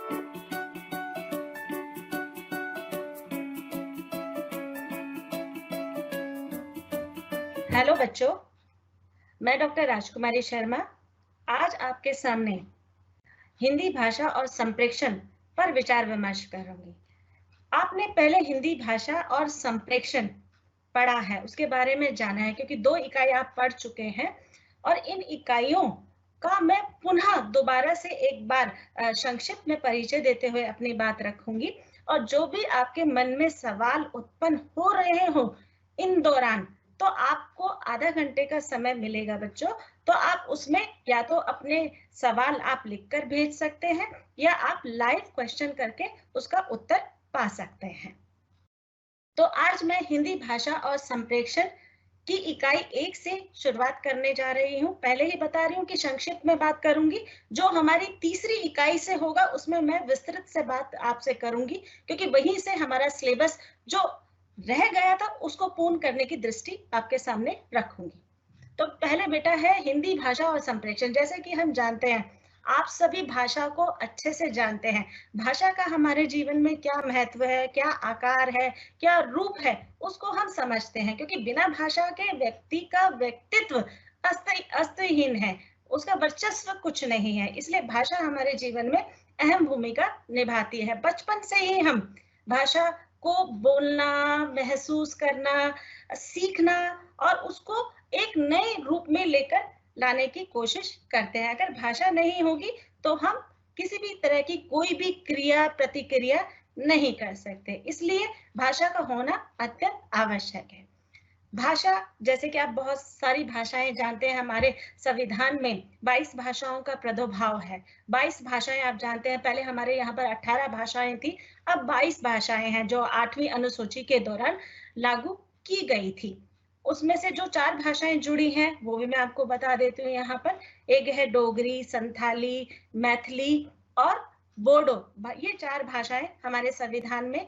Hello बच्चों, मैं doctor राजकुमारी शर्मा आज आपके सामने हिंदी भाषा और संप्रेषण पर विचार विमर्श करूंगी। आपने पहले हिंदी भाषा और संप्रेषण पढ़ा है, उसके बारे में जाना है, क्योंकि 2 इकाई आप पढ़ चुके हैं और इन इकाइयों का मैं पुनः दोबारा से एक बार संक्षिप्त में परिचय देते हुए अपनी बात रखूंगी। और जो भी आपके मन में सवाल उत्पन्न हो रहे हो इन दौरान, तो आपको आधा घंटे का समय मिलेगा बच्चों। तो आप उसमें या तो अपने सवाल आप लिखकर भेज सकते हैं या आप लाइव क्वेश्चन करके उसका उत्तर पा सकते हैं। तो आज मैं हिंदी भाषा और संप्रेषण की इकाई 1 से शुरुआत करने जा रही हूँ। पहले ही बता रही हूँ कि संक्षिप्त में बात करूंगी। जो हमारी तीसरी इकाई से होगा उसमें मैं विस्तृत से बात आपसे करूंगी, क्योंकि वहीं से हमारा सिलेबस जो रह गया था उसको पूर्ण करने की दृष्टि आपके सामने रखूंगी। तो पहले बेटा है हिंदी भाषा और संप्रेषण। जैसे कि हम जानते हैं, आप सभी भाषा को अच्छे से जानते हैं। भाषा का हमारे जीवन में क्या महत्व है, क्या आकार है, क्या रूप है, उसको हम समझते हैं, क्योंकि बिना भाषा के व्यक्ति का व्यक्तित्व अस्तहीन है, उसका वर्चस्व कुछ नहीं है। इसलिए भाषा हमारे जीवन में अहम भूमिका निभाती है। बचपन से ही हम भाषा को बोलना, महसूस करना, सीखना और उसको एक नए रूप में लेकर लाने की कोशिश करते हैं। अगर भाषा नहीं होगी तो हम किसी भी तरह की कोई भी क्रिया प्रतिक्रिया नहीं कर सकते। इसलिए भाषा का होना अत्यंत आवश्यक है। भाषा, जैसे कि आप बहुत सारी भाषाएं जानते हैं, हमारे संविधान में 22 भाषाओं का प्रादुर्भाव है। 22 भाषाएं आप जानते हैं, पहले हमारे यहाँ पर 18 भाषाएं थी, अब 22 भाषाएं हैं जो 8वीं अनुसूची के दौरान लागू की गई थी। उसमें से जो 4 भाषाएं जुड़ी हैं वो भी मैं आपको बता देती हूँ यहाँ पर। एक है डोगरी, संथाली, मैथिली और बोडो। ये 4 भाषाएं हमारे संविधान में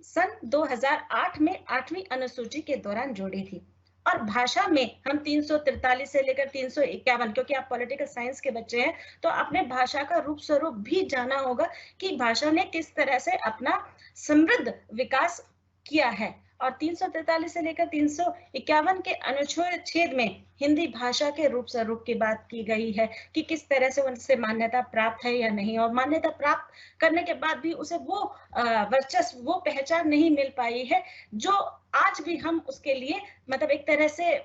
सन 2008 में 8वीं अनुसूची के दौरान जोड़ी थी। और भाषा में हम 343 से लेकर 351, क्योंकि आप पॉलिटिकल साइंस के बच्चे हैं तो आपने भाषा का रूप स्वरूप भी जाना होगा कि भाषा ने किस तरह से अपना समृद्ध विकास किया है। और 343 से लेकर 351 के अनुच्छेद में हिंदी भाषा के रूप स्वरूप की बात की गई है कि किस तरह से उनसे मान्यता प्राप्त है या नहीं, और मान्यता प्राप्त करने के बाद भी उसे वो वर्चस्व, वो पहचान नहीं मिल पाई है जो आज भी हम उसके लिए मतलब एक तरह से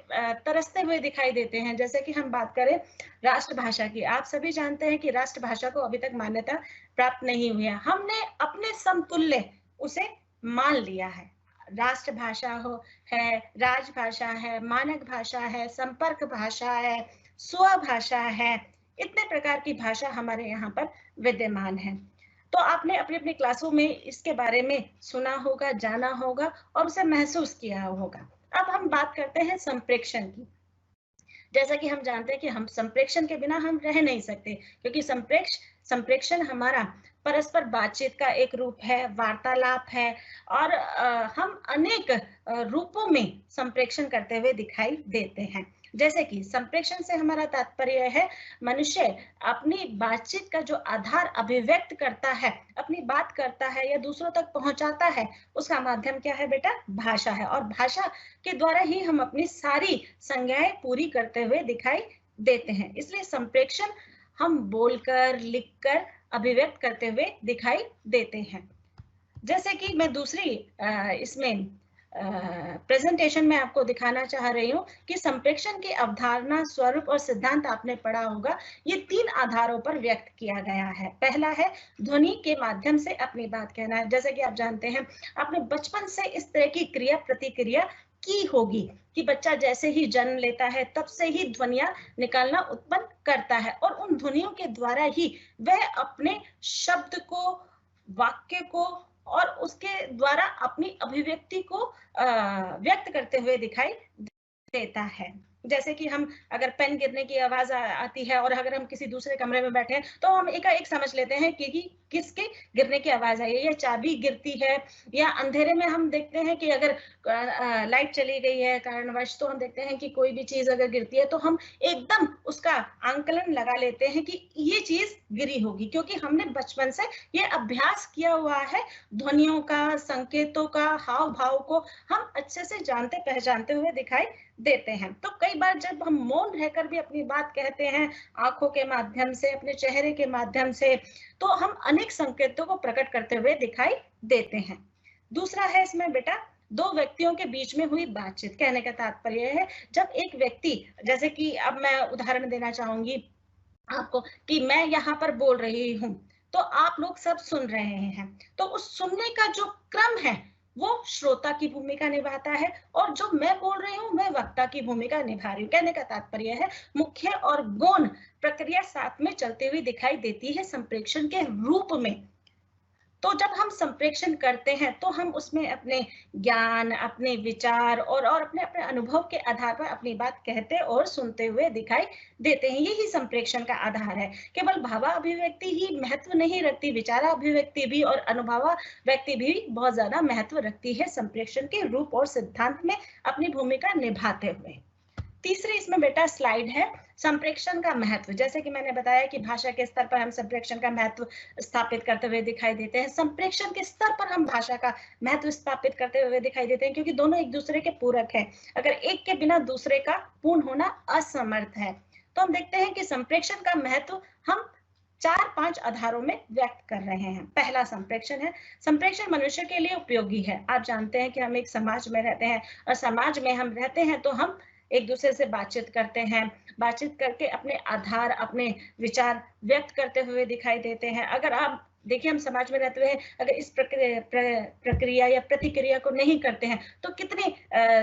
तरसते हुए दिखाई देते हैं। जैसे कि हम बात करें राष्ट्रभाषा की, आप सभी जानते हैं कि राष्ट्रभाषा को अभी तक मान्यता प्राप्त नहीं हुई है। हमने अपने समतुल्य उसे मान लिया है। राष्ट्रभाषा है, राजभाषा है, मानक भाषा है, संपर्क भाषा है, स्वभाषा है, इतने प्रकार की भाषा हमारे यहाँ पर विद्यमान है। तो आपने अपनी अपनी क्लासों में इसके बारे में सुना होगा, जाना होगा और उसे महसूस किया होगा। अब हम बात करते हैं संप्रेषण की। जैसा कि हम जानते हैं कि हम संप्रेषण के बिना हम रह नहीं सकते, क्योंकि संप्रेषण हमारा परस्पर बातचीत का एक रूप है, वार्तालाप है। और हम अनेक रूपों में संप्रेषण करते हुए दिखाई देते हैं। जैसे कि संप्रेषण से हमारा तात्पर्य है मनुष्य अपनी बातचीत का जो आधार अभिव्यक्त करता है, अपनी बात करता है या दूसरों तक पहुंचाता है, उसका माध्यम क्या है बेटा? भाषा है। और भाषा के द्वारा ही हम अपनी सारी संज्ञाएं पूरी करते हुए दिखाई देते हैं। इसलिए संप्रेषण हम बोलकर, लिखकर अभिव्यक्त करते हुए दिखाई देते हैं। जैसे कि मैं दूसरी इसमें प्रेजेंटेशन में आपको दिखाना चाह रही हूँ कि संप्रेषण की अवधारणा, स्वरूप और सिद्धांत आपने पढ़ा होगा। ये 3 आधारों पर व्यक्त किया गया है। पहला है ध्वनि के माध्यम से अपनी बात कहना है। जैसे कि आप जानते हैं, आपने बचपन से इस तरह की क्रिया प्रतिक्रिया की होगी कि बच्चा जैसे ही जन्म लेता है तब से ही ध्वनियां निकालना उत्पन्न करता है, और उन ध्वनियों के द्वारा ही वह अपने शब्द को, वाक्य को और उसके द्वारा अपनी अभिव्यक्ति को व्यक्त करते हुए दिखाई देता है। जैसे कि हम अगर पेन गिरने की आवाज आती है और अगर हम किसी दूसरे कमरे में बैठे हैं तो हम एकाएक समझ लेते हैं कि किसके गिरने की आवाज आई है, या चाबी गिरती है, या अंधेरे में हम देखते हैं कि अगर लाइट चली गई है कारणवश, तो हम देखते हैं कि कोई भी चीज अगर गिरती है तो हम एकदम उसका आंकलन लगा लेते हैं कि ये चीज गिरी होगी, क्योंकि हमने बचपन से ये अभ्यास किया हुआ है। ध्वनियों का, संकेतों का, हाव भाव को हम अच्छे से जानते पहचानते हुए दिखाई देते हैं। तो कई बार जब हम मौन रहकर भी अपनी बात कहते हैं, आंखों के माध्यम से, अपने चेहरे के माध्यम से, तो हम अनेक संकेतों को प्रकट करते हुए दिखाई देते हैं। दूसरा है इसमें बेटा, दो व्यक्तियों के बीच में हुई बातचीत। कहने का तात्पर्य है जब एक व्यक्ति, जैसे कि अब मैं उदाहरण देना चाहूंगी आपको कि मैं यहाँ पर बोल रही हूँ, तो आप लोग सब सुन रहे हैं, तो उस सुनने का जो क्रम है वो श्रोता की भूमिका निभाता है, और जो मैं बोल रही हूँ मैं वक्ता की भूमिका निभा रही हूँ। कहने का तात्पर्य है मुख्य और गौण प्रक्रिया साथ में चलती हुई दिखाई देती है संप्रेषण के रूप में। तो जब हम संप्रेषण करते हैं तो हम उसमें अपने ज्ञान, अपने विचार और अपने अपने अनुभव के आधार पर अपनी बात कहते और सुनते हुए दिखाई देते हैं। यही संप्रेषण का आधार है। केवल भावा अभिव्यक्ति ही महत्व नहीं रखती, विचारा अभिव्यक्ति भी और अनुभवा व्यक्ति भी बहुत ज्यादा महत्व रखती है संप्रेषण के रूप और सिद्धांत में अपनी भूमिका निभाते हुए। तीसरी इसमें बेटा स्लाइड है संप्रेषण का महत्व। जैसे कि मैंने बताया कि भाषा के स्तर पर हम संप्रेषण का महत्व स्थापित करते हुए दिखाई देते हैं, संप्रेषण के स्तर पर हम भाषा का महत्व स्थापित करते हुए दिखाई देते हैं, क्योंकि दोनों एक दूसरे के पूरक हैं। अगर एक के बिना दूसरे का पूर्ण होना असमर्थ है। तो हम देखते हैं कि संप्रेषण का महत्व हम 4-5 आधारों में व्यक्त कर रहे हैं। पहला संप्रेषण है, संप्रेषण मनुष्य के लिए उपयोगी है। आप जानते हैं कि हम एक समाज में रहते हैं, और समाज में हम रहते हैं तो हम एक दूसरे से बातचीत करते हैं, बातचीत करके अपने आधार, अपने विचार व्यक्त करते हुए दिखाई देते हैं। अगर आप देखिए, हम समाज में रहते हैं, अगर इस प्रक्रिया या प्रतिक्रिया को नहीं करते हैं तो कितनी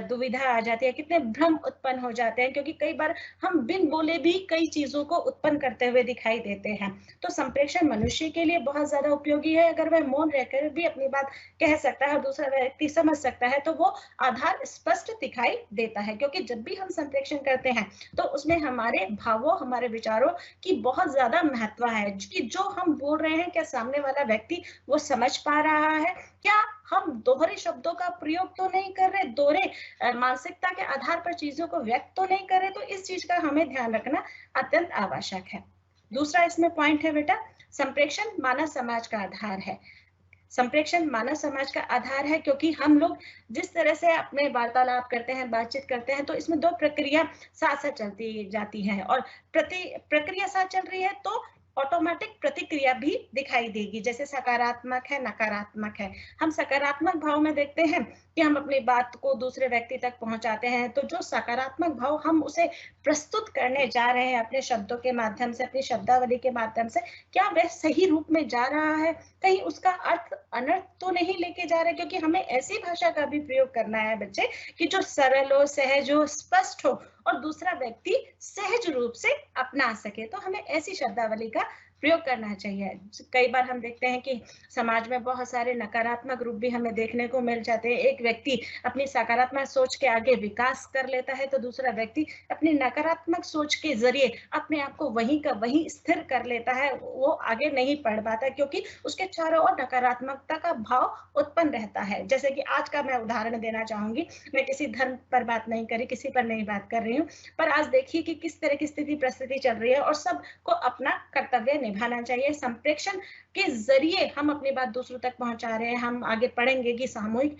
दुविधा आ जाती है, कितने भ्रम उत्पन्न हो जाते हैं, क्योंकि कई बार हम बिन बोले भी कई चीजों को उत्पन्न करते हुए दिखाई देते हैं। तो संप्रेषण मनुष्य के लिए बहुत ज्यादा उपयोगी है। अगर वह मौन रहकर भी अपनी बात कह सकता है और दूसरा व्यक्ति समझ सकता है तो वो आधार स्पष्ट दिखाई देता है, क्योंकि जब भी हम संप्रेषण करते हैं तो उसमें हमारे भावों, हमारे विचारों की बहुत ज्यादा महत्व है कि जो हम बोल रहे हैं क्या सामने वाला व्यक्ति वो समझ पा रहा है, क्या हम दोहरे शब्दों का प्रयोग तो नहीं कर रहे, दोहरे मानसिकता के आधार पर चीजों को व्यक्त तो नहीं कर रहे। तो इस चीज का हमें ध्यान रखना अत्यंत आवश्यक है। दूसरा इसमें पॉइंट है बेटा, संप्रेषण मानव समाज का आधार है। संप्रेषण मानव समाज का आधार है, क्योंकि हम लोग जिस तरह से अपने वार्तालाप करते हैं, बातचीत करते हैं, तो इसमें दो प्रक्रिया साथ साथ चलती जाती है, और प्रक्रिया साथ चल रही है तो ऑटोमेटिक प्रतिक्रिया भी दिखाई देगी। जैसे सकारात्मक है, नकारात्मक है। हम सकारात्मक भाव में देखते हैं कि हम अपनी बात को दूसरे व्यक्ति तक पहुंचाते हैं, तो जो सकारात्मक भाव हम उसे प्रस्तुत करने जा रहे हैं अपने शब्दों के माध्यम से, अपनी शब्दावली के माध्यम से, क्या वह सही रूप में जा रहा है, कहीं उसका अर्थ अनर्थ तो नहीं लेके जा रहे। क्योंकि हमें ऐसी भाषा का भी प्रयोग करना है बच्चे कि जो सरल हो, सहज हो, स्पष्ट हो और दूसरा व्यक्ति सहज रूप से अपना सके। तो हमें ऐसी शब्दावली का प्रयोग करना चाहिए। कई बार हम देखते हैं कि समाज में बहुत सारे नकारात्मक रूप भी हमें देखने को मिल जाते हैं। एक व्यक्ति अपनी सकारात्मक सोच के आगे विकास कर लेता है तो दूसरा व्यक्ति अपनी नकारात्मक सोच के जरिए अपने आप को वहीं का वहीं स्थिर कर लेता है, वो आगे नहीं बढ़ पाता, क्योंकि उसके चारों ओर नकारात्मकता का भाव उत्पन्न रहता है। जैसे कि आज का मैं उदाहरण देना चाहूंगी, मैं किसी धर्म पर बात नहीं करी, किसी पर नहीं बात कर रही हूँ, पर आज देखिए कि किस तरह की स्थिति परिस्थिति चल रही है और सबको अपना कर्तव्य निभाना चाहिए। संप्रेषण के जरिए हम अपनी बात दूसरों तक पहुंचा रहे हैं। हम आगे पढ़ेंगे कि सामूहिक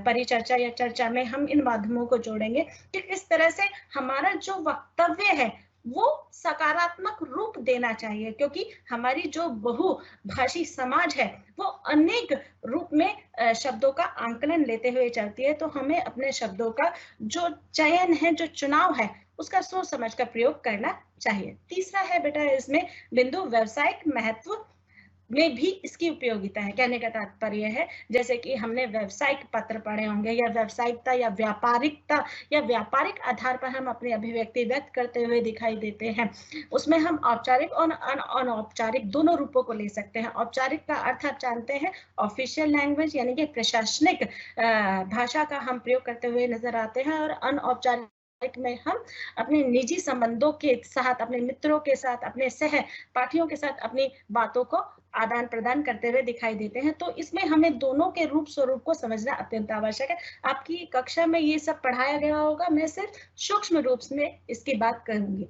परिचर्चा या चर्चा में हम इन माध्यमों को जोड़ेंगे कि किस तरह से हमारा जो वक्तव्य है वो सकारात्मक रूप देना चाहिए, क्योंकि हमारी जो बहुभाषी समाज है वो अनेक रूप में शब्दों का आंकलन लेते हुए चलती है। तो हमें अपने शब्दों का जो चयन है, जो चुनाव है, उसका सोच समझ कर प्रयोग करना चाहिए। तीसरा है बेटा इसमें बिंदु, व्यावसायिक महत्व में भी इसकी उपयोगिता है। कहने का तात्पर्य है जैसे कि हमने व्यावसायिक पत्र पढ़े होंगे, या व्यावसायिकता या व्यापारिकता या व्यापारिक आधार पर हम अपनी अभिव्यक्ति व्यक्त करते हुए दिखाई देते हैं। उसमें हम औपचारिक और अनौपचारिक दोनों रूपों को ले सकते हैं। औपचारिक का अर्थ आप जानते हैं ऑफिशियल लैंग्वेज, यानी कि प्रशासनिक भाषा का हम प्रयोग करते हुए नजर आते हैं, और अनौपचारिक में हम अपने निजी संबंधों के साथ, अपने मित्रों के साथ, अपने सहपाठियों के साथ अपनी बातों को आदान प्रदान करते हुए दिखाई देते हैं। तो इसमें हमें दोनों के रूप स्वरूप को समझना अत्यंत आवश्यक है। आपकी कक्षा में ये सब पढ़ाया गया होगा, मैं सिर्फ सूक्ष्म रूप में इसकी बात करूंगी।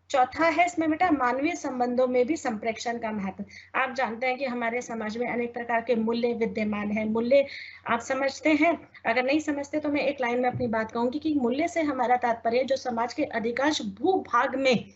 चौथा है इसमें बेटा मानवीय संबंधों में भी संप्रेषण का महत्व। आप जानते हैं कि हमारे समाज में अनेक प्रकार के मूल्य विद्यमान हैं। मूल्य आप समझते हैं? अगर नहीं समझते तो मैं एक लाइन में अपनी बात कहूंगी कि मूल्य से हमारा तात्पर्य जो समाज के अधिकांश भूभाग में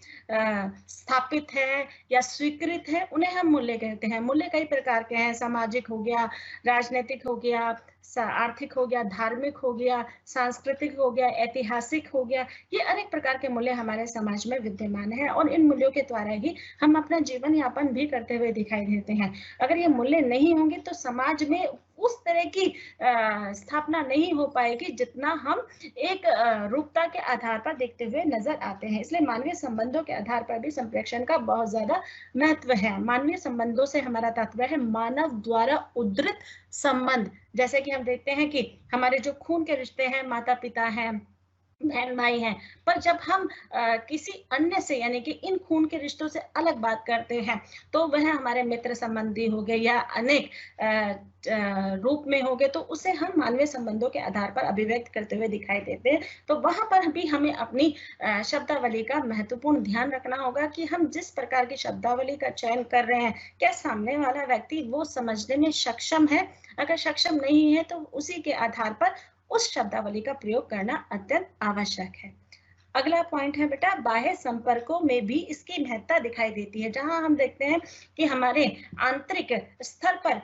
स्थापित है या स्वीकृत है, उन्हें हम मूल्य कहते हैं। मूल्य कई प्रकार के हैं, सामाजिक हो गया, राजनीतिक हो गया, आर्थिक हो गया, धार्मिक हो गया, सांस्कृतिक हो गया, ऐतिहासिक हो गया। ये अनेक प्रकार के मूल्य हमारे समाज में विद्यमान है और इन मूल्यों के द्वारा ही हम अपना जीवन यापन भी करते हुए दिखाई देते हैं। अगर ये मूल्य नहीं होंगे तो समाज में उस तरह की स्थापना नहीं हो पाएगी जितना हम एक रूपता के आधार पर देखते हुए नजर आते हैं। इसलिए मानवीय संबंधों के आधार पर भी संप्रेषण का बहुत ज्यादा महत्व है। मानवीय संबंधों से हमारा तात्पर्य है मानव द्वारा उद्धृत संबंध। जैसे कि हम देखते हैं कि हमारे जो खून के रिश्ते हैं, माता पिता हैं, बहन भाई हैं, पर जब हम किसी अन्य से यानी कि इन खून के रिश्तों से अलग बात करते हैं तो वह हमारे मित्र संबंधी हो गए या अनेक रूप में हो गए, तो उसे हम मानवीय संबंधों के आधार पर अभिव्यक्त करते हुए दिखाई देते हैं। तो वहां पर भी हमें अपनी शब्दावली का महत्वपूर्ण ध्यान रखना होगा कि हम जिस प्रकार की शब्दावली का चयन कर रहे हैं, क्या सामने वाला व्यक्ति वो समझने में सक्षम है? अगर सक्षम नहीं है तो उसी के आधार पर उस शब्दावली का प्रयोग करना अत्यंत आवश्यक है। अगला पॉइंट है बेटा बाह्य संपर्कों में भी इसकी महत्ता दिखाई देती है। जहां हम देखते हैं कि हमारे आंतरिक स्तर पर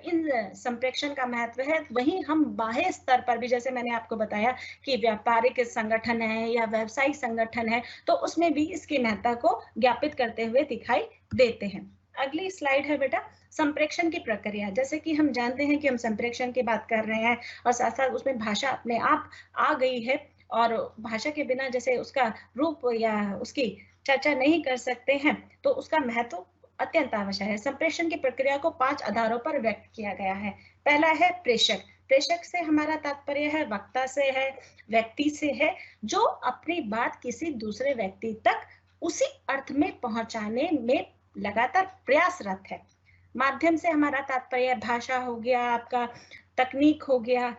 इन संप्रेषण का महत्व है, वहीं हम बाह्य स्तर पर भी, जैसे मैंने आपको बताया कि व्यापारिक संगठन है या व्यावसायिक संगठन है, तो उसमें भी इसकी महत्ता को ज्ञापित करते हुए दिखाई देते हैं। अगली स्लाइड है बेटा संप्रेषण की प्रक्रिया। जैसे कि हम जानते हैं कि हम संप्रेषण की बात कर रहे हैं और साथ साथ उसमें भाषा अपने आप आ गई है और भाषा के बिना जैसे उसका रूप या उसकी चर्चा नहीं कर सकते हैं, तो उसका महत्व अत्यंत आवश्यक है। संप्रेषण की प्रक्रिया को 5 आधारों पर व्यक्त किया गया है। पहला है प्रेषक। प्रेषक से हमारा तात्पर्य है वक्ता से है, व्यक्ति से है, जो अपनी बात किसी दूसरे व्यक्ति तक उसी अर्थ में पहुंचाने में लगातार प्रयासरत है। माध्यम से हमारा तात्पर्य भाषा हो गया, आपका तकनीक हो गया,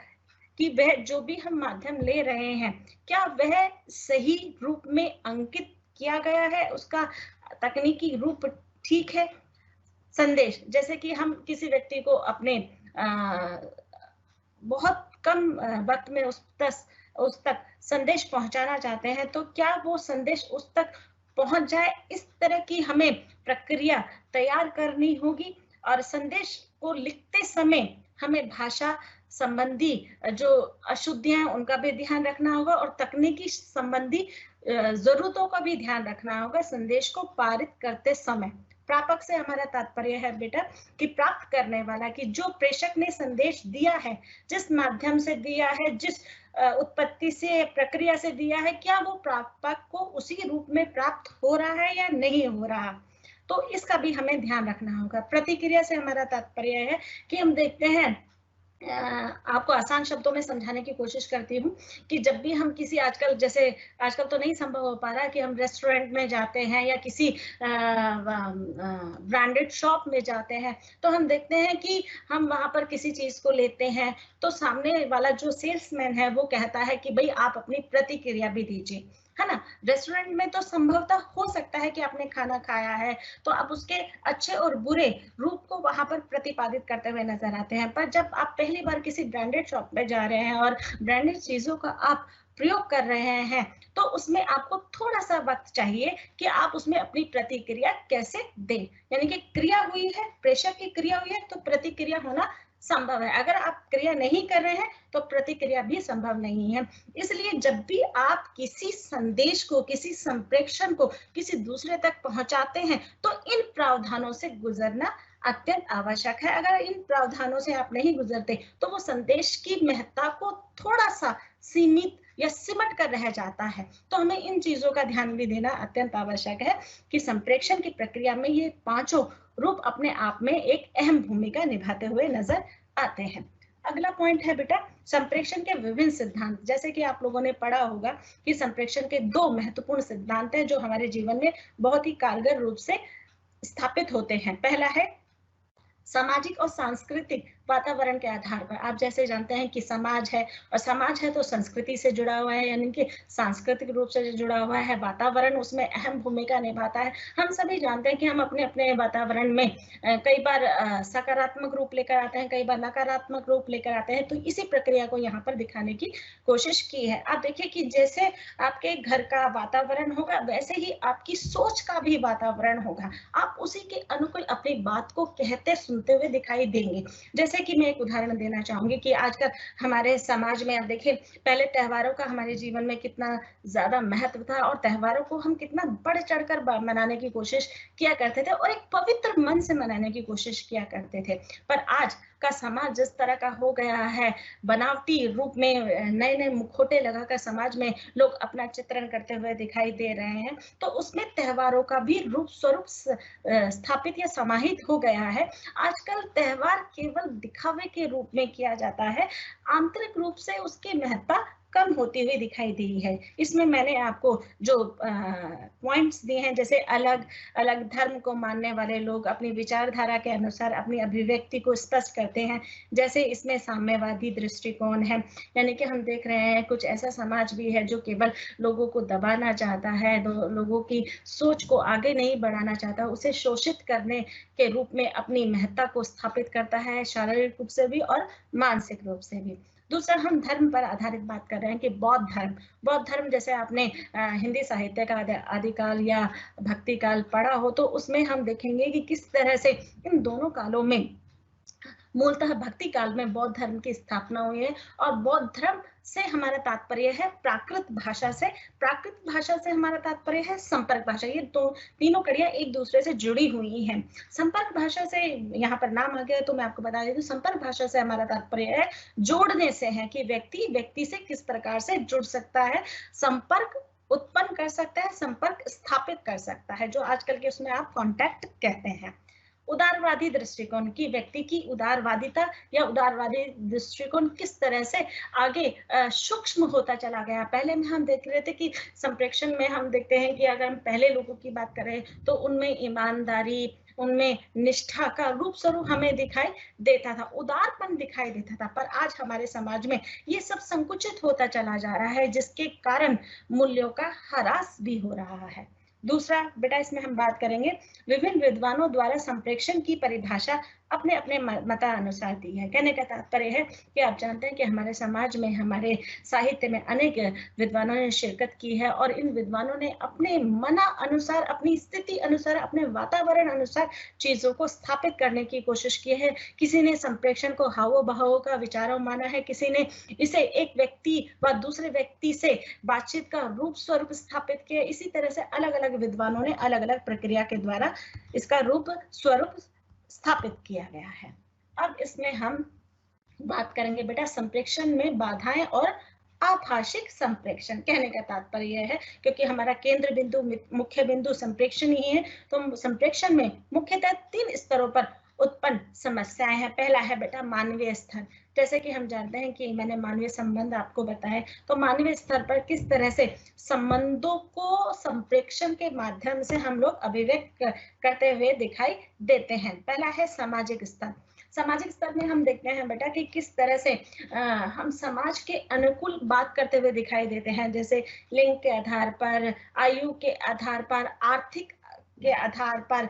कि वह जो भी हम माध्यम ले रहे हैं क्या वह सही रूप में अंकित किया गया है, उसका तकनीकी रूप ठीक है। संदेश, जैसे कि हम किसी व्यक्ति को अपने बहुत कम वक्त में उस तक संदेश पहुंचाना चाहते हैं, तो क्या वो संदेश उस तक पहुंच जाए, इस तरह की हमें प्रक्रिया तैयार करनी होगी। और संदेश को लिखते समय हमें भाषा संबंधी जो अशुद्धियां हैं उनका भी ध्यान रखना होगा और तकनीकी संबंधी जरूरतों का भी ध्यान रखना होगा संदेश को पारित करते समय। प्रापक से हमारा तात्पर्य है बेटा कि प्राप्त करने वाला, कि जो प्रेषक ने संदेश दिया है, जिस माध्यम से दिया है, जिस उत्पत्ति से प्रक्रिया से दिया है, क्या वो प्रापक को उसी रूप में प्राप्त हो रहा है या नहीं हो रहा, तो इसका भी हमें ध्यान रखना होगा। प्रतिक्रिया से हमारा तात्पर्य है कि हम देखते हैं, आपको आसान शब्दों में समझाने की कोशिश करती हूँ कि जब भी हम किसी आजकल तो नहीं संभव हो पा रहा कि हम रेस्टोरेंट में जाते हैं या किसी ब्रांडेड शॉप में जाते हैं, तो हम देखते हैं कि हम वहां पर किसी चीज को लेते हैं तो सामने वाला जो सेल्समैन है वो कहता है कि भाई आप अपनी प्रतिक्रिया भी दीजिए, है ना। रेस्टोरेंट में तो संभवतः हो सकता है कि आपने खाना खाया है तो आप उसके अच्छे और बुरे रूप को वहां पर प्रतिपादित करते हुए नजर आते हैं, पर जब आप पहली बार किसी ब्रांडेड शॉप में जा रहे हैं और ब्रांडेड चीजों का आप प्रयोग कर रहे हैं तो उसमें आपको थोड़ा सा वक्त चाहिए कि आप उसमें अपनी प्रतिक्रिया कैसे दें। यानी कि क्रिया हुई है, प्रेषक की क्रिया हुई है तो प्रतिक्रिया होना संभव है। अगर आप क्रिया नहीं कर रहे हैं तो प्रतिक्रिया भी संभव नहीं है। इसलिए जब भी आप किसी संदेश को, किसी संप्रेषण को किसी दूसरे तक पहुंचाते हैं तो इन प्रावधानों से गुजरना अत्यंत आवश्यक है। अगर इन प्रावधानों से आप नहीं गुजरते तो वो संदेश की महत्ता को थोड़ा सा सीमित या सिमट कर रह जाता है। तो हमें इन चीजों का ध्यान भी देना अत्यंत आवश्यक है कि संप्रेषण की प्रक्रिया में ये पांचों रूप अपने आप में एक अहम भूमिका निभाते हुए नजर आते हैं। अगला पॉइंट है बेटा संप्रेषण के विभिन्न सिद्धांत। जैसे कि आप लोगों ने पढ़ा होगा कि संप्रेषण के 2 महत्वपूर्ण सिद्धांत हैं जो हमारे जीवन में बहुत ही कारगर रूप से स्थापित होते हैं। पहला है सामाजिक और सांस्कृतिक वातावरण के आधार पर। आप जैसे जानते हैं कि समाज है, और समाज है तो संस्कृति से जुड़ा हुआ है, यानी कि सांस्कृतिक रूप से जुड़ा हुआ है। वातावरण उसमें अहम भूमिका निभाता है। हम सभी जानते हैं कि हम अपने अपने वातावरण में कई बार सकारात्मक रूप लेकर आते हैं, कई बार नकारात्मक रूप लेकर आते हैं। तो इसी प्रक्रिया को यहाँ पर दिखाने की कोशिश की है। आप देखिए कि जैसे आपके घर का वातावरण होगा, वैसे ही आपकी सोच का भी वातावरण होगा। आप उसी के अनुकूल अपनी बात को कहते सुनते हुए दिखाई देंगे। जैसे कि मैं एक उदाहरण देना चाहूंगी कि आजकल हमारे समाज में आप देखिए, पहले त्योहारों का हमारे जीवन में कितना ज्यादा महत्व था, और त्योहारों को हम कितना बढ़ चढ़कर मनाने की कोशिश किया करते थे और एक पवित्र मन से मनाने की कोशिश किया करते थे। पर आज का समाज जिस तरह का हो गया है, बनावटी रूप में नए नए मुखौटे लगाकर समाज में लोग अपना चित्रण करते हुए दिखाई दे रहे हैं, तो उसमें त्योहारों का भी रूप स्वरूप स्थापित या समाहित हो गया है। आजकल त्योहार केवल दिखावे के रूप में किया जाता है, आंतरिक रूप से उसकी महत्ता कम होती हुई दिखाई दी है। इसमें मैंने आपको जो पॉइंट्स दिए हैं, जैसे अलग अलग धर्म को मानने वाले लोग अपनी विचारधारा के अनुसार अपनी अभिव्यक्ति को स्पष्ट करते हैं। जैसे इसमें साम्यवादी दृष्टिकोण है, यानी कि हम देख रहे हैं कुछ ऐसा समाज भी है जो केवल लोगों को दबाना चाहता है, लोगों की सोच को आगे नहीं बढ़ाना चाहता, उसे शोषित करने के रूप में अपनी महत्ता को स्थापित करता है, शारीरिक रूप से भी और मानसिक रूप से भी। दूसरा, हम धर्म पर आधारित बात कर रहे हैं कि बौद्ध धर्म जैसे आपने हिंदी साहित्य का आदिकाल या भक्ति काल पढ़ा हो, तो उसमें हम देखेंगे कि किस तरह से इन दोनों कालों में मूलतः भक्ति काल में बौद्ध धर्म की स्थापना हुई है। और बौद्ध धर्म से हमारा तात्पर्य है प्राकृत भाषा से, प्राकृत भाषा से हमारा तात्पर्य है संपर्क भाषा। ये तीनों कड़ियां एक दूसरे से जुड़ी हुई हैं। संपर्क भाषा से यहाँ पर नाम आ गया तो मैं आपको बता देती हूँ, संपर्क भाषा से हमारा तात्पर्य है जोड़ने से है, कि व्यक्ति व्यक्ति से किस प्रकार से जुड़ सकता है, संपर्क उत्पन्न कर सकता है, संपर्क स्थापित कर सकता है, जो आजकल के उसमें आप कॉन्टैक्ट कहते हैं। उदारवादी दृष्टिकोण की व्यक्ति की उदारवादिता या उदारवादी दृष्टिकोण किस तरह से आगे सूक्ष्म होता चला गया। पहले में हम देख रहे थे कि संप्रेषण में हम देखते हैं कि अगर हम पहले लोगों की बात करें तो उनमें ईमानदारी, उनमें निष्ठा का रूप स्वरूप हमें दिखाई देता था, उदारपन दिखाई देता था। पर आज हमारे समाज में ये सब संकुचित होता चला जा रहा है, जिसके कारण मूल्यों का ह्रास भी हो रहा है। दूसरा बेटा, इसमें हम बात करेंगे विभिन्न विद्वानों द्वारा संप्रेषण की परिभाषा अपने अपने मतानुसार दी है। कहने का तात्पर्य है कि आप जानते हैं कि हमारे समाज में, हमारे साहित्य में अनेक विद्वानों ने शिरकत की है, और इन विद्वानों ने अपने मना अनुसार, अपनी स्थिति अनुसार, अपने वातावरण अनुसार चीजों को स्थापित करने की कोशिश की है। किसी ने संप्रेषण को हावो बहावों का विचारों माना है, किसी ने इसे एक व्यक्ति व दूसरे व्यक्ति से बातचीत का रूप स्वरूप स्थापित किया। इसी तरह से अलग अलग विद्वानों ने अलग अलग प्रक्रिया के द्वारा इसका रूप स्वरूप स्थापित किया गया है। अब इसमें हम बात करेंगे बेटा संप्रेषण में बाधाएं और आभाषिक संप्रेषण। कहने का तात्पर्य है क्योंकि हमारा केंद्र बिंदु, मुख्य बिंदु संप्रेषण ही है, तो संप्रेषण में मुख्यतः 3 स्तरों पर उत्पन्न समस्याएं हैं। पहला है बेटा मानवीय स्तर। जैसे कि हम जानते हैं कि मैंने मानवीय संबंध आपको बताए, तो मानवीय स्तर पर किस तरह से संबंधों को संप्रेषण के माध्यम से हम लोग अभिव्यक्त करते हुए दिखाई देते हैं। पहला है सामाजिक स्तर। सामाजिक स्तर में हम देखते हैं बेटा कि किस तरह से हम समाज के अनुकूल बात करते हुए दिखाई देते हैं, जैसे लिंग के आधार पर, आयु के आधार पर, आर्थिक के आधार पर,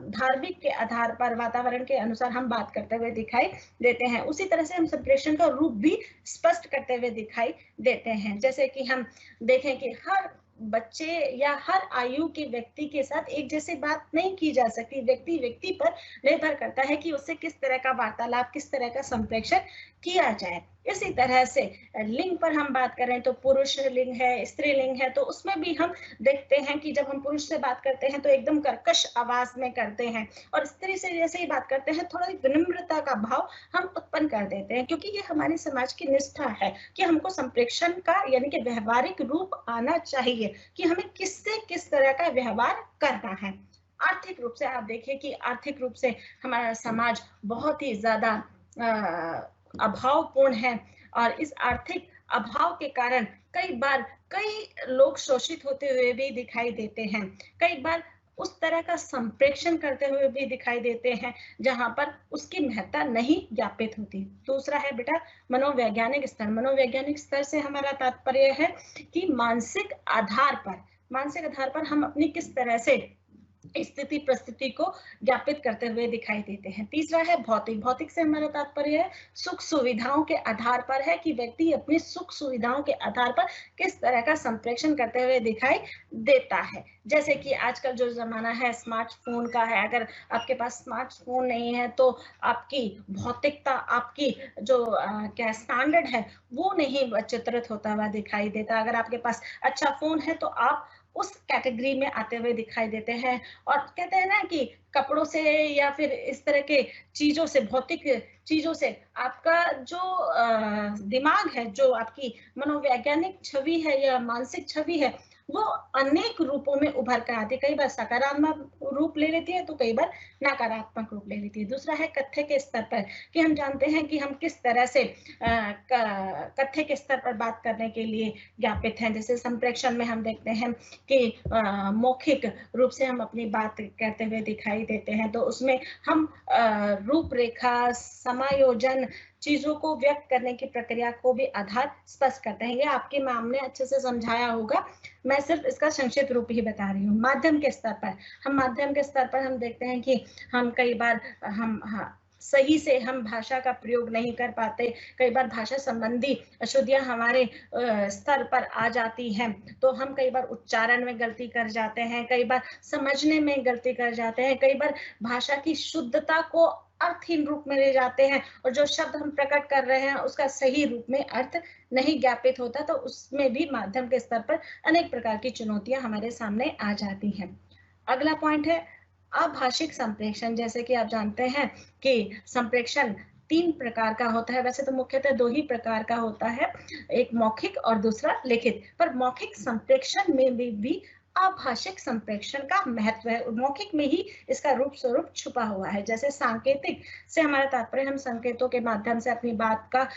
धार्मिक के आधार पर, वातावरण के अनुसार हम बात करते हुए दिखाई देते हैं। उसी तरह से हम संप्रेषण का रूप भी स्पष्ट करते हुए दिखाई देते हैं। जैसे कि हम देखें कि हर बच्चे या हर आयु के व्यक्ति के साथ एक जैसे बात नहीं की जा सकती, व्यक्ति व्यक्ति पर निर्भर करता है कि उससे किस तरह का वार्तालाप, किस तरह का संप्रेषण किया जाए। इसी तरह से लिंग पर हम बात करें तो पुरुष लिंग है, स्त्रीलिंग है, तो उसमें भी हम देखते हैं कि जब हम पुरुष से बात करते हैं तो एकदम कर्कश आवाज में करते हैं, और स्त्री से जैसे ही बात करते हैं थोड़ा विनम्रता का भाव हम उत्पन्न कर देते हैं, क्योंकि ये हमारी समाज की निष्ठा है कि हमको संप्रेषण का यानी कि व्यवहारिक रूप आना चाहिए कि हमें किससे किस तरह का व्यवहार करना है। आर्थिक रूप से आप देखिए कि आर्थिक रूप से हमारा समाज बहुत ही ज्यादा अभावपूर्ण है और इस आर्थिक अभाव के कारण कई बार कई लोग शोषित होते हुए भी दिखाई देते हैं। कई बार उस तरह का संप्रेषण करते हुए भी दिखाई देते हैं जहां पर उसकी महत्ता नहीं ज्ञापित होती। दूसरा है बेटा मनोवैज्ञानिक स्तर। मनोवैज्ञानिक स्तर से हमारा तात्पर्य है कि मानसिक आधार पर हम अपनी किस तरह से स्थिति परिस्थिति को ज्ञापित करते हुए दिखाई देते हैं। तीसरा है भौतिक। भौतिक से हमारा तात्पर्य है सुख सुविधाओं के आधार पर है कि व्यक्ति अपनी सुख सुविधाओं के आधार पर किस तरह का संप्रेषण करते हुए दिखाई देता है। जैसे कि आजकल जो जमाना है स्मार्टफोन का है, अगर आपके पास स्मार्टफोन नहीं है तो आपकी भौतिकता, आपकी जो क्या स्टैंडर्ड है वो नहीं चित्रित होता हुआ दिखाई देता। अगर आपके पास अच्छा फोन है तो आप उस कैटेगरी में आते हुए दिखाई देते हैं। और कहते हैं ना कि कपड़ों से या फिर इस तरह के चीजों से, भौतिक चीजों से आपका जो दिमाग है, जो आपकी मनोवैज्ञानिक छवि है या मानसिक छवि है, वो अनेक रूपों में उभर कर आती है। कई बार सकारात्मक रूप ले लेती है तो कई बार नकारात्मक रूप ले लेती है। दूसरा है कथ्य के स्तर पर, कि हम जानते हैं कि हम किस तरह से कथ्य के स्तर पर बात करने के लिए ज्ञापित हैं। जैसे संप्रेषण में हम देखते हैं कि मौखिक रूप से हम अपनी बात करते हुए दिखाई देते हैं, तो उसमें हम रूपरेखा, समायोजन, चीजों को व्यक्त करने की प्रक्रिया को भी आधार स्पष्ट करते हैं। ये आपके मैम ने अच्छे से समझाया होगा, मैं सिर्फ इसका संक्षिप्त रूप ही बता रही हूँ। माध्यम के स्तर पर हम देखते हैं कि हम कई बार सही से हम भाषा का प्रयोग नहीं कर पाते। कई बार भाषा संबंधी अशुद्धियां हमारे स्तर पर आ जाती हैं, तो हम कई बार उच्चारण में गलती कर जाते हैं, कई बार समझने में गलती कर जाते हैं, कई बार भाषा की शुद्धता को अर्थहीन रूप में ले जाते हैं और जो शब्द हम प्रकट कर रहे हैं उसका सही रूप में अर्थ नहीं ज्ञापित होता, तो उसमें भी माध्यम के स्तर पर अनेक प्रकार की चुनौतियां हमारे सामने आ जाती हैं। अगला पॉइंट है अभाषिक संप्रेषण। जैसे कि आप जानते हैं कि संप्रेषण 3 प्रकार का होता है। वैसे तो मुख्यतः 2 ही प्रकार का होता है, एक मौखिक और दूसरा लिखित। पर मौखिक संप्रेषण में भी अभाषिक संप्रेषण का महत्व है। मौखिक में ही इसका रूप स्वरूप छुपा हुआ है। जैसे सांकेतिक से हमारा तात्पर्य, हम संकेतों के माध्यम से अपनी बात का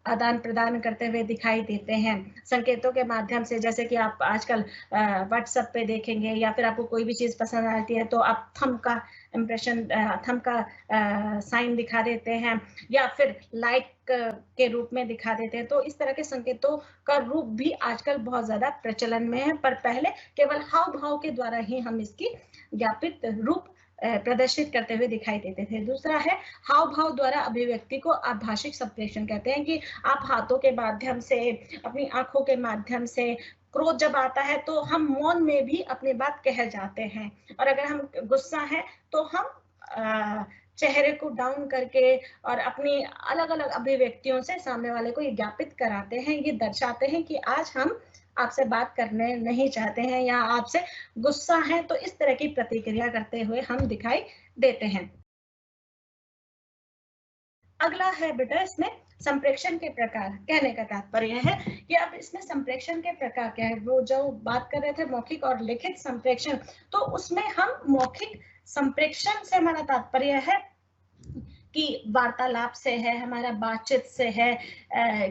आदान प्रदान करते हुए दिखाई देते हैं। संकेतों के माध्यम से, जैसे कि आप आजकल व्हाट्सएप पे देखेंगे या फिर आपको कोई भी चीज पसंद आती है तो आप थंब का इम्प्रेशन, थंब का साइन दिखा देते हैं या फिर लाइक के रूप में दिखा देते हैं। तो इस तरह के संकेतों का रूप भी आजकल बहुत ज्यादा प्रचलन में है, पर पहले केवल हाव भाव के द्वारा ही हम इसकी ज्ञापित रूप प्रदर्शित करते हुए दिखाई देते थे। दूसरा है हाव भाव द्वारा अभिव्यक्ति को आभाषिक संप्रेषण कहते हैं, कि आप हाथों के माध्यम से, अपनी आंखों के माध्यम से, क्रोध जब आता है तो हम मौन में भी अपनी बात कह जाते हैं, और अगर हम गुस्सा है तो हम चेहरे को डाउन करके और अपनी अलग अलग अभिव्यक्तियों से सामने वाले को ये ज्ञापित कराते हैं, ये दर्शाते हैं कि आज हम आपसे बात करने नहीं चाहते हैं या आपसे गुस्सा है, तो इस तरह की प्रतिक्रिया करते हुए हम दिखाई देते हैं। अगला है बेटा इसमें संप्रेषण के प्रकार। कहने का तात्पर्य है कि अब इसमें संप्रेषण के प्रकार क्या है। वो जो बात कर रहे थे मौखिक और लिखित संप्रेषण, तो उसमें हम मौखिक संप्रेषण से हमारा तात्पर्य है कि वार्तालाप से है, हमारा बातचीत से है,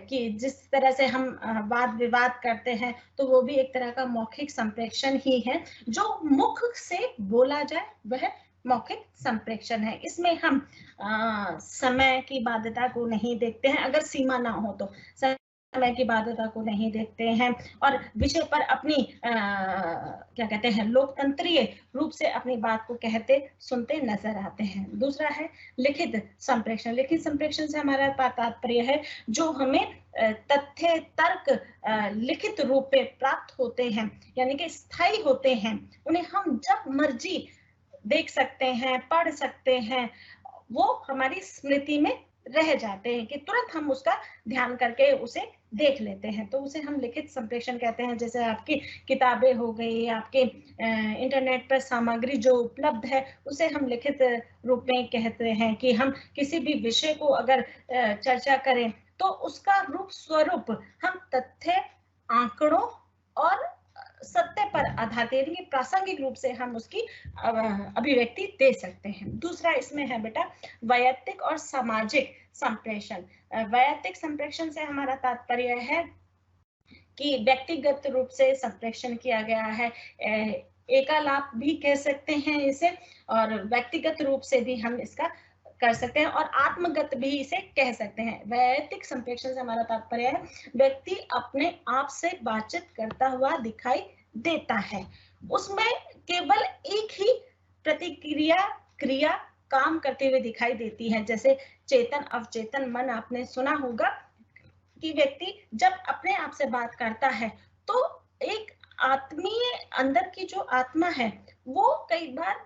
कि जिस तरह से हम वाद विवाद करते हैं तो वो भी एक तरह का मौखिक संप्रेषण ही है। जो मुख से बोला जाए वह मौखिक संप्रेषण है। इसमें हम समय की बाध्यता को नहीं देखते हैं, अगर सीमा ना हो तो समय की बाध्यता को नहीं देखते हैं, और विषय पर अपनी क्या कहते हैं, लोकतंत्रीय रूप से अपनी बात को कहते सुनते नजर आते हैं। दूसरा है लिखित संप्रेषण। लिखित संप्रेषण से हमारा तात्पर्य है जो हमें तथ्य तर्क लिखित रूप में प्राप्त होते हैं, यानी कि स्थायी होते हैं, उन्हें हम जब मर्जी देख सकते हैं, पढ़ सकते हैं, वो हमारी स्मृति में रह जाते हैं कि तुरंत हम उसका ध्यान करके उसे देख लेते हैं, तो उसे हम लिखित संप्रेषण कहते हैं। जैसे आपकी किताबें हो गई, आपके इंटरनेट पर सामग्री जो उपलब्ध है उसे हम लिखित रूप में कहते हैं, कि हम किसी भी विषय को अगर चर्चा करें तो उसका रूप स्वरूप हम तथ्य, आंकड़ों और सत्य पर आधारित यानी प्रासंगिक रूप से हम उसकी अभिव्यक्ति दे सकते हैं। दूसरा इसमें है बेटा वैयक्तिक और सामाजिक संप्रेषण। वैयक्तिक संप्रेषण से हमारा तात्पर्य है कि व्यक्तिगत रूप से संप्रेषण किया गया है, एकालाप भी कह सकते हैं इसे, और व्यक्तिगत रूप से भी हम इसका कर सकते हैं, और आत्मगत भी इसे कह सकते हैं। वैयक्तिक संप्रेषण से हमारा तात्पर्य है व्यक्ति अपने आप से बातचीत करता हुआ दिखाई देता है, उसमें केवल एक ही प्रतिक्रिया क्रिया काम करते हुए दिखाई देती है। जैसे चेतन अवचेतन मन आपने सुना होगा कि व्यक्ति जब अपने आप से बात करता है तो एक आत्मीय अंदर की जो आत्मा है वो कई बार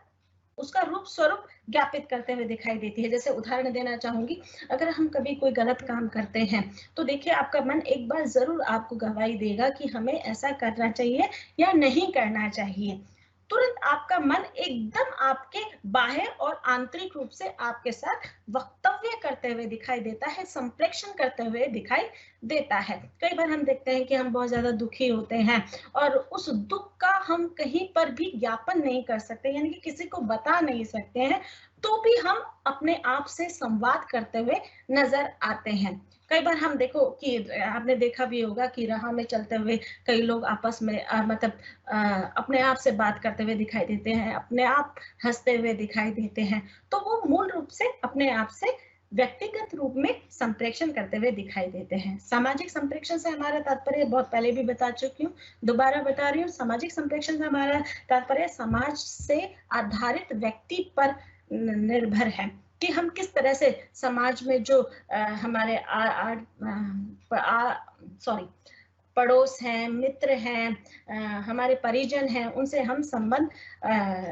उसका रूप स्वरूप ज्ञापित करते हुए दिखाई देती है। जैसे उदाहरण देना चाहूंगी, अगर हम कभी कोई गलत काम करते हैं तो देखिए आपका मन एक बार जरूर आपको गवाही देगा कि हमें ऐसा करना चाहिए या नहीं करना चाहिए। तुरंत आपका मन एकदम आपके बाह्य और आंतरिक रूप से आपके साथ वक्तव्य करते हुए दिखाई देता है, संप्रेषण करते हुए दिखाई देता है। कई बार हम देखते हैं कि हम बहुत ज्यादा दुखी होते हैं और उस दुख का हम कहीं पर भी ज्ञापन नहीं कर सकते, यानी कि किसी को बता नहीं सकते हैं, तो भी हम अपने आप से संवाद करते हुए नजर आते हैं। कई बार हम देखो कि आपने देखा भी होगा कि राह में चलते हुए कई लोग आपस में अपने आप से बात करते हुए दिखाई देते हैं, अपने आप हंसते हुए दिखाई देते हैं, तो वो मूल रूप से अपने आप से व्यक्तिगत रूप में संप्रेषण करते हुए दिखाई देते हैं। सामाजिक संप्रेषण से हमारा तात्पर्य बहुत पहले भी बता चुकी हूँ, दोबारा बता रही हूँ। सामाजिक संप्रेषण से हमारा तात्पर्य समाज से आधारित व्यक्ति पर निर्भर है कि हम किस तरह से समाज में जो हमारे पड़ोस हैं, मित्र हैं, हमारे परिजन हैं, उनसे हम संबंध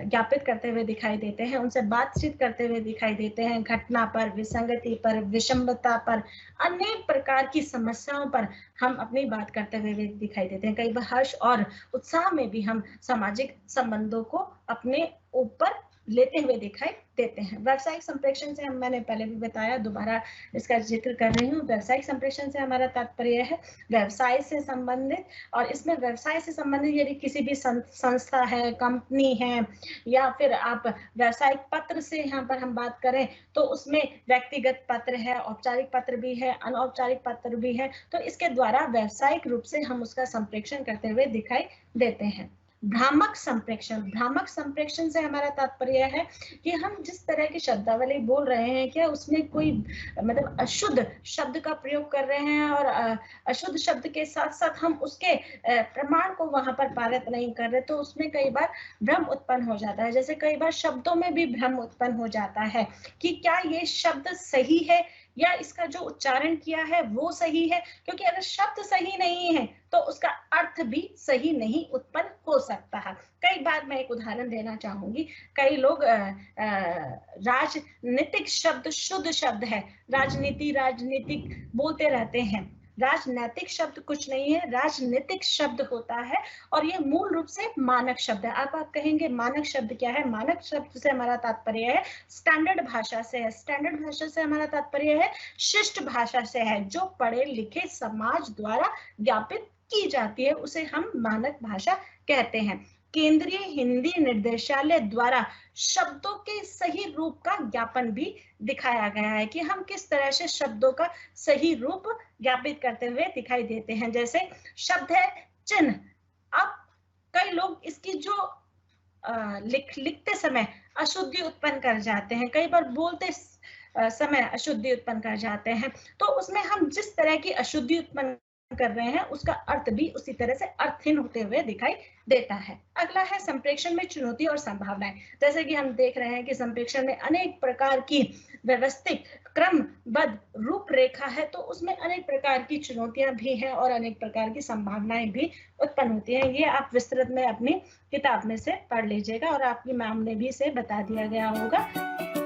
ज्ञापित करते हुए दिखाई देते हैं, उनसे बातचीत करते हुए दिखाई देते हैं, घटना पर, विसंगति पर, विषमता पर, अनेक प्रकार की समस्याओं पर हम अपनी बात करते हुए दिखाई देते हैं। कई बार हर्ष और उत्साह में भी हम सामाजिक संबंधों को अपने ऊपर लेते हुए दिखाई देते हैं। व्यावसायिक संप्रेषण से मैंने पहले भी बताया, दोबारा इसका जिक्र कर रही हूँ। व्यावसायिक संप्रेषण से हमारा तात्पर्य है व्यवसाय से संबंधित, और इसमें व्यवसाय से संबंधित यदि किसी भी संस्था है, कंपनी है, या फिर आप व्यावसायिक पत्र से यहाँ पर हम बात करें तो उसमें व्यक्तिगत पत्र है, औपचारिक पत्र भी है, अनौपचारिक पत्र भी है, तो इसके द्वारा व्यावसायिक रूप से हम उसका संप्रेषण करते हुए दिखाई देते हैं। भ्रामक संप्रेषण, भ्रामक संप्रेषण से हमारा तात्पर्य है कि हम जिस तरह की शब्दावली बोल रहे हैं, क्या उसमें कोई मतलब अशुद्ध शब्द का प्रयोग कर रहे हैं, और अशुद्ध शब्द के साथ साथ हम उसके प्रमाण को वहां पर पारित नहीं कर रहे, तो उसमें कई बार भ्रम उत्पन्न हो जाता है। जैसे कई बार शब्दों में भी भ्रम उत्पन्न हो जाता है कि क्या ये शब्द सही है या इसका जो उच्चारण किया है वो सही है, क्योंकि अगर शब्द सही नहीं है तो उसका अर्थ भी सही नहीं उत्पन्न हो सकता है। कई बार मैं एक उदाहरण देना चाहूंगी, कई लोग राजनीतिक शब्द शुद्ध शब्द है, राजनीति राजनीतिक बोलते रहते हैं। राजनैतिक शब्द कुछ नहीं है, राजनीतिक शब्द होता है, और ये मूल रूप से मानक शब्द है। आप कहेंगे मानक शब्द क्या है? मानक शब्द से हमारा तात्पर्य है स्टैंडर्ड भाषा से है। स्टैंडर्ड भाषा से हमारा तात्पर्य है शिष्ट भाषा से है, जो पढ़े लिखे समाज द्वारा ज्ञापित की जाती है, उसे हम मानक भाषा कहते हैं। केंद्रीय हिंदी निर्देशालय द्वारा शब्दों के सही रूप का ज्ञापन भी दिखाया गया है कि हम किस तरह से शब्दों का सही रूप ज्ञापित करते हुए दिखाई देते हैं। जैसे शब्द है चिन्ह, अब कई लोग इसकी जो लिखते समय अशुद्धि उत्पन्न कर जाते हैं, कई बार बोलते समय अशुद्धि उत्पन्न कर जाते हैं, तो उसमें हम जिस तरह की अशुद्धि उत्पन्न कर रहे हैं उसका अर्थ भी उसी तरह से अर्थहीन होते हुए दिखाई देता है। अगला है संप्रेषण में चुनौती और संभावनाएं। जैसे कि हम देख रहे हैं कि संप्रेषण में अनेक प्रकार की व्यवस्थित क्रमबद्ध रूपरेखा है, तो उसमें अनेक प्रकार की चुनौतियां भी हैं और अनेक प्रकार की संभावनाएं भी उत्पन्न होती हैं। ये आप विस्तृत में अपनी किताब में से पढ़ लीजिएगा और आपकी मैम ने भी इसे बता दिया गया होगा।